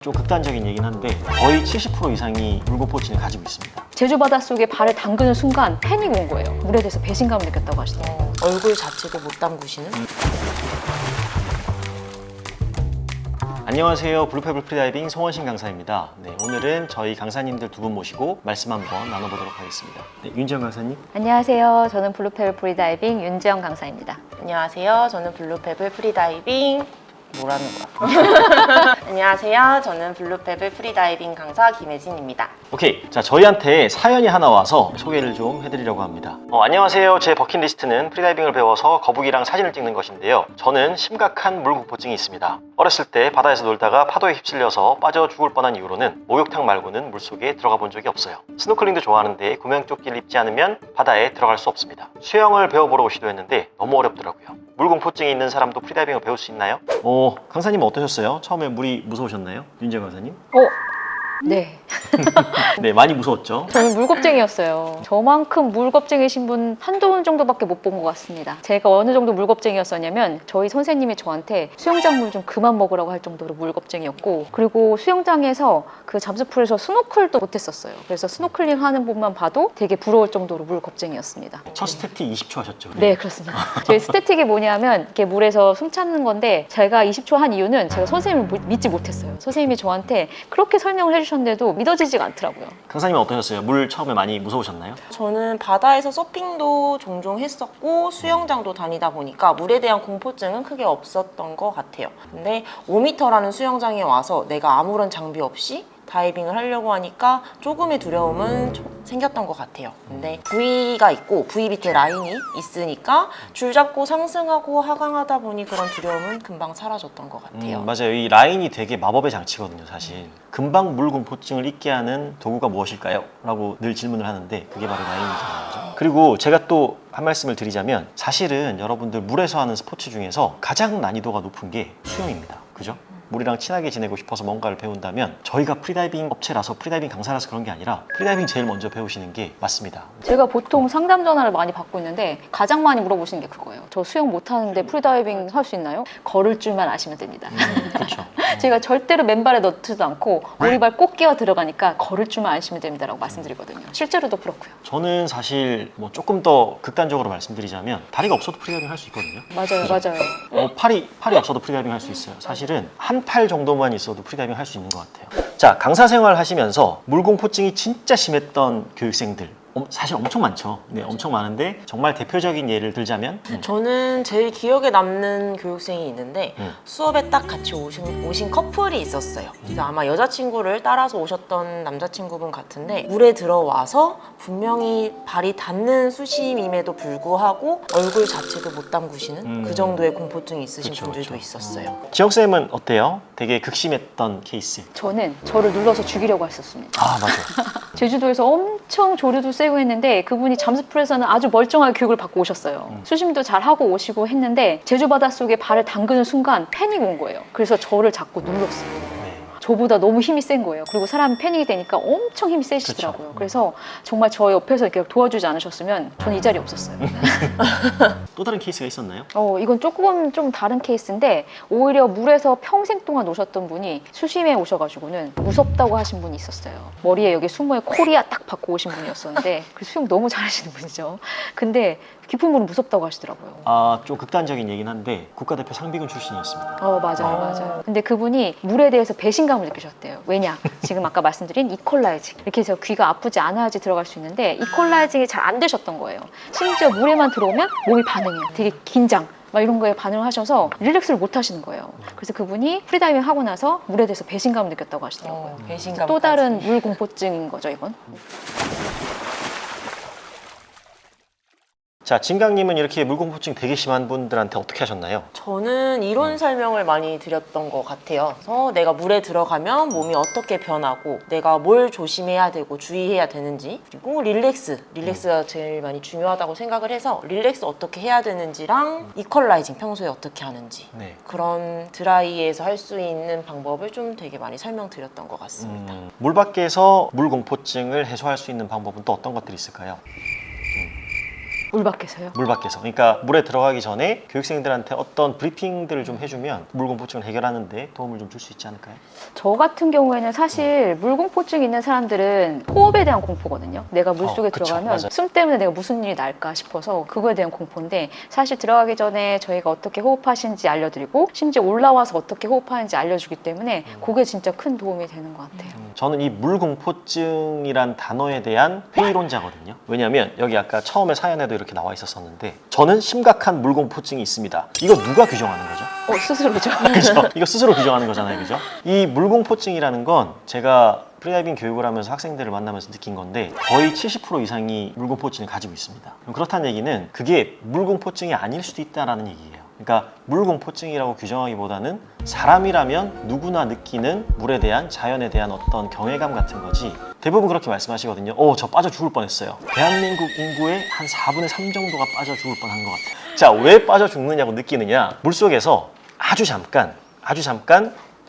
좀 극단적인 얘긴 한데 거의 70% 이상이 물공포증을 가지고 있습니다. 제주 바닷속에 발을 담그는 순간 패닉 온 거예요. 물에 대해서 배신감을 느꼈다고 하시더라고요. 얼굴 자체도 못 담그시는? 안녕하세요. 블루페블 프리다이빙 송원신 강사입니다. 네, 오늘은 저희 강사님들 두 분 모시고 말씀 한번 나눠보도록 하겠습니다. 네, 윤지영 강사님. 안녕하세요. 저는 블루페블 프리다이빙 윤지영 강사입니다. 안녕하세요. 저는 블루페블 프리다이빙 뭐라는 거야? 안녕하세요. 저는 블루페블 프리다이빙 강사 김혜진입니다. 오케이. 자, 저희한테 사연이 하나 와서 소개를 좀 해드리려고 합니다. 안녕하세요. 제 버킷리스트는 프리다이빙을 배워서 거북이랑 사진을 찍는 것인데요. 저는 심각한 물공포증이 있습니다. 어렸을 때 바다에서 놀다가 파도에 휩쓸려서 빠져 죽을 뻔한 이후로는 목욕탕 말고는 물속에 들어가 본 적이 없어요. 스노클링도 좋아하는데 구명조끼를 입지 않으면 바다에 들어갈 수 없습니다. 수영을 배워보려고 시도했는데 너무 어렵더라고요. 물공포증이 있는 사람도 프리다이빙을 배울 수 있나요? 강사님은 어떠셨어요? 처음에 물이 무서우셨나요? 윤재 강사님? 네. 네, 많이 무서웠죠? 저는 물겁쟁이였어요. 저만큼 물겁쟁이신 분 한두 분 정도밖에 못 본 것 같습니다. 제가 어느 정도 물겁쟁이였었냐면 저희 선생님이 저한테 수영장 물 좀 그만 먹으라고 할 정도로 물겁쟁이였고, 그리고 수영장에서 그 잠수풀에서 스노클도 못했었어요. 그래서 스노클링 하는 분만 봐도 되게 부러울 정도로 물겁쟁이였습니다. 첫 스태틱 20초 하셨죠? 네, 그렇습니다. 저희 스태틱이 뭐냐면 이렇게 물에서 숨 참는 건데, 제가 20초 한 이유는 제가 선생님을 믿지 못했어요. 선생님이 저한테 그렇게 설명을 해주셨는데도 믿어지지가 않더라고요. 강사님은 어떠셨어요? 물 처음에 많이 무서우셨나요? 저는 바다에서 서핑도 종종 했었고 수영장도 다니다 보니까 물에 대한 공포증은 크게 없었던 것 같아요. 근데 5m라는 수영장에 와서 내가 아무런 장비 없이 다이빙을 하려고 하니까 조금의 두려움은 생겼던 것 같아요. 근데 부위가 있고 부위 밑에 라인이 있으니까 줄 잡고 상승하고 하강하다 보니 그런 두려움은 금방 사라졌던 것 같아요. 맞아요. 이 라인이 되게 마법의 장치거든요, 사실. 금방 물공포증을 잊게 하는 도구가 무엇일까요? 라고 늘 질문을 하는데 그게 바로 라인이잖아요. 그리고 제가 또 한 말씀을 드리자면 사실은 여러분들 물에서 하는 스포츠 중에서 가장 난이도가 높은 게 수영입니다. 그죠? 물이랑 친하게 지내고 싶어서 뭔가를 배운다면 저희가 프리다이빙 업체라서 프리다이빙 강사라서 그런 게 아니라 프리다이빙 제일 먼저 배우시는 게 맞습니다. 제가 보통 상담 전화를 많이 받고 있는데 가장 많이 물어보시는 게 그거예요. 저 수영 못하는데 프리다이빙 할 수 있나요? 걸을 줄만 아시면 됩니다. 그렇죠. 제가 절대로 맨발에 넣지도 않고 오리발 꼭 끼워 들어가니까 걸을 줄만 아시면 됩니다라고 말씀드리거든요. 실제로도 그렇고요. 저는 사실 뭐 조금 더 극단적으로 말씀드리자면 다리가 없어도 프리다이빙 할 수 있거든요. 맞아요, 맞아요. 팔이 없어도 프리다이빙 할 수 있어요. 사실은 한 팔 정도만 있어도 프리다이빙 할 수 있는 것 같아요. 자, 강사 생활 하시면서 물공포증이 진짜 심했던 교육생들 사실 엄청 많죠. 네, 엄청 많은데 정말 대표적인 예를 들자면 저는 제일 기억에 남는 교육생이 있는데 수업에 딱 같이 오신 커플이 있었어요. 그래서 아마 여자친구를 따라서 오셨던 남자친구분 같은데 물에 들어와서 분명히 발이 닿는 수심임에도 불구하고 얼굴 자체도 못 담그시는 그 정도의 공포증이 있으신 그쵸, 분들도 그쵸. 있었어요. 지영쌤은 어때요? 되게 극심했던 케이스. 저는 저를 눌러서 죽이려고 했었습니다. 아, 맞아요. 제주도에서 엄청 조류도 세고 했는데 그분이 잠수풀에서는 아주 멀쩡하게 교육을 받고 오셨어요. 수심도 잘 하고 오시고 했는데 제주 바닷속에 발을 담그는 순간 패닉 온 거예요. 그래서 저를 자꾸 눌렀어요. 저보다 너무 힘이 센 거예요. 그리고 사람이 패닉이 되니까 엄청 힘이 세시더라고요. 그쵸. 그래서 정말 저 옆에서 이렇게 도와주지 않으셨으면 저는 이 자리에 없었어요. 또 다른 케이스가 있었나요? 이건 조금 좀 다른 케이스인데, 오히려 물에서 평생 동안 노셨던 분이 수심에 오셔가지고는 무섭다고 하신 분이 있었어요. 머리에 여기 숨어에 코리아 딱 박고 오신 분이었었는데 그 수영 너무 잘하시는 분이죠. 근데 깊은 물은 무섭다고 하시더라고요. 좀 극단적인 얘긴 한데 국가대표 상비군 출신이었습니다. 맞아요. 근데 그분이 물에 대해서 배신감을 느끼셨대요. 왜냐? 지금 아까 말씀드린 이퀄라이징. 이렇게 해서 귀가 아프지 않아야지 들어갈 수 있는데 이퀄라이징이 잘 안 되셨던 거예요. 심지어 물에만 들어오면 몸이 반응해요. 되게 긴장. 막 이런 거에 반응을 하셔서 릴렉스를 못 하시는 거예요. 그래서 그분이 프리다이빙 하고 나서 물에 대해서 배신감을 느꼈다고 하시더라고요. 배신감. 또 다른 물 공포증인 거죠, 이건. 자, 진강님은 이렇게 물공포증 되게 심한 분들한테 어떻게 하셨나요? 저는 이론 설명을 많이 드렸던 것 같아요. 그래서 내가 물에 들어가면 몸이 어떻게 변하고 내가 뭘 조심해야 되고 주의해야 되는지, 그리고 릴렉스가 제일 많이 중요하다고 생각을 해서 릴렉스 어떻게 해야 되는지랑 이퀄라이징 평소에 어떻게 하는지 네. 그런 드라이에서 할 수 있는 방법을 좀 되게 많이 설명드렸던 것 같습니다. 물 밖에서 물공포증을 해소할 수 있는 방법은 또 어떤 것들이 있을까요? 물 밖에서요? 물 밖에서. 그러니까 물에 들어가기 전에 교육생들한테 어떤 브리핑들을 좀 해주면 물공포증을 해결하는데 도움을 좀 줄 수 있지 않을까요? 저 같은 경우에는 사실 물공포증 있는 사람들은 호흡에 대한 공포거든요. 내가 물속에 그쵸, 들어가면 맞아요. 숨 때문에 내가 무슨 일이 날까 싶어서 그거에 대한 공포인데 사실 들어가기 전에 저희가 어떻게 호흡하시는지 알려드리고 심지어 올라와서 어떻게 호흡하는지 알려주기 때문에 그게 진짜 큰 도움이 되는 것 같아요. 저는 이 물공포증이란 단어에 대한 회의론자거든요. 왜냐하면 여기 아까 처음에 사연에도 이렇게 나와 있었었는데 저는 심각한 물공포증이 있습니다. 이거 누가 규정하는 거죠? 스스로죠. 그죠? 이거 스스로 규정하는 거잖아요. 그죠? 이 물공포증이라는 건 제가 프리다이빙 교육을 하면서 학생들을 만나면서 느낀 건데 거의 70% 이상이 물공포증을 가지고 있습니다. 그럼 그렇다는 얘기는 그게 물공포증이 아닐 수도 있다는 얘기예요. 그러니까 물공포증이라고 규정하기보다는 사람이라면 누구나 느끼는 물에 대한 자연에 대한 어떤 경외감 같은 거지 대부분 그렇게 말씀하시거든요. 저 빠져 죽을 뻔했어요. 대한민국 인구의 한 4분의 3 정도가 빠져 죽을 뻔한 것 같아요. 자, 왜 빠져 죽느냐고 느끼느냐? 물속에서 아주 잠깐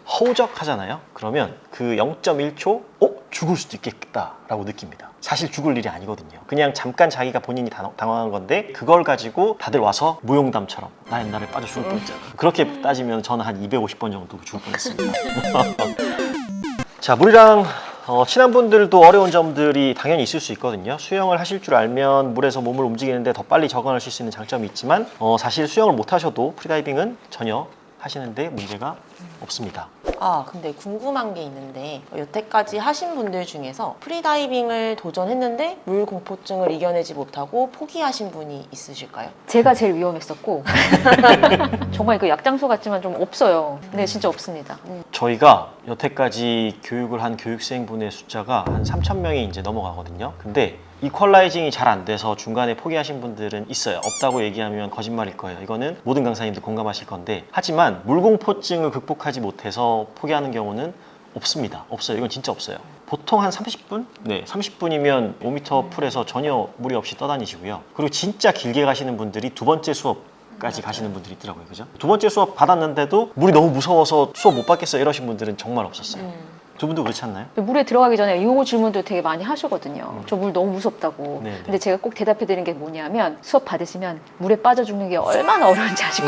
허우적하잖아요. 그러면 그 0.1초 죽을 수도 있겠다라고 느낍니다. 사실 죽을 일이 아니거든요. 그냥 잠깐 자기가 본인이 당황한 건데 그걸 가지고 다들 와서 무용담처럼 나 옛날에 빠져 죽을 뻔했잖아. 그렇게 따지면 저는 한 250번 정도 죽을 뻔했습니다. 자, 물이랑 친한 분들도 어려운 점들이 당연히 있을 수 있거든요. 수영을 하실 줄 알면 물에서 몸을 움직이는데 더 빨리 적응하실 수 있는 장점이 있지만 사실 수영을 못 하셔도 프리다이빙은 전혀 하시는데 문제가 없습니다. 근데 궁금한 게 있는데 여태까지 하신 분들 중에서 프리다이빙을 도전했는데 물 공포증을 이겨내지 못하고 포기하신 분이 있으실까요? 제가 제일 위험했었고 정말 그 약장수 같지만 좀 없어요. 근데 진짜 없습니다. 저희가 여태까지 교육을 한 교육생분의 숫자가 한 3,000명이 이제 넘어가거든요. 근데 이퀄라이징이 잘 안 돼서 중간에 포기하신 분들은 있어요. 없다고 얘기하면 거짓말일 거예요. 이거는 모든 강사님들 공감하실 건데 하지만 물공포증을 극복하지 못해서 포기하는 경우는 없습니다. 없어요. 이건 진짜 없어요. 보통 한 30분? 네, 30분이면 5m 풀에서 전혀 무리 없이 떠다니시고요. 그리고 진짜 길게 가시는 분들이 두 번째 수업까지 가시는 분들이 있더라고요. 그죠? 두 번째 수업 받았는데도 물이 너무 무서워서 수업 못 받겠어요 이러신 분들은 정말 없었어요. 두 분도 그렇지 않나요? 물에 들어가기 전에 이 질문도 되게 많이 하시거든요. 저 물 너무 무섭다고. 네네. 근데 제가 꼭 대답해 드리는 게 뭐냐면 수업 받으시면 물에 빠져 죽는 게 얼마나 어려운지 아시고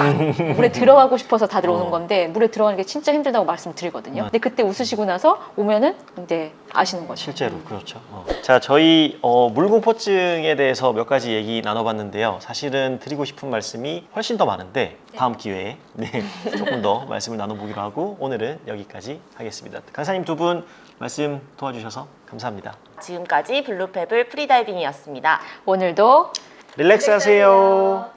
물에 들어가고 싶어서 다들 오는 건데 물에 들어가는 게 진짜 힘들다고 말씀드리거든요. 근데 그때 웃으시고 나서 오면은 이제 아시는 거죠. 실제로 그렇죠. 자, 저희 물공포증에 대해서 몇 가지 얘기 나눠봤는데요. 사실은 드리고 싶은 말씀이 훨씬 더 많은데 다음 기회에 조금 더 말씀을 나눠보기로 하고 오늘은 여기까지 하겠습니다. 강사님 두 분 말씀 도와주셔서 감사합니다. 지금까지 블루페블 프리다이빙이었습니다. 오늘도 릴렉스 하세요.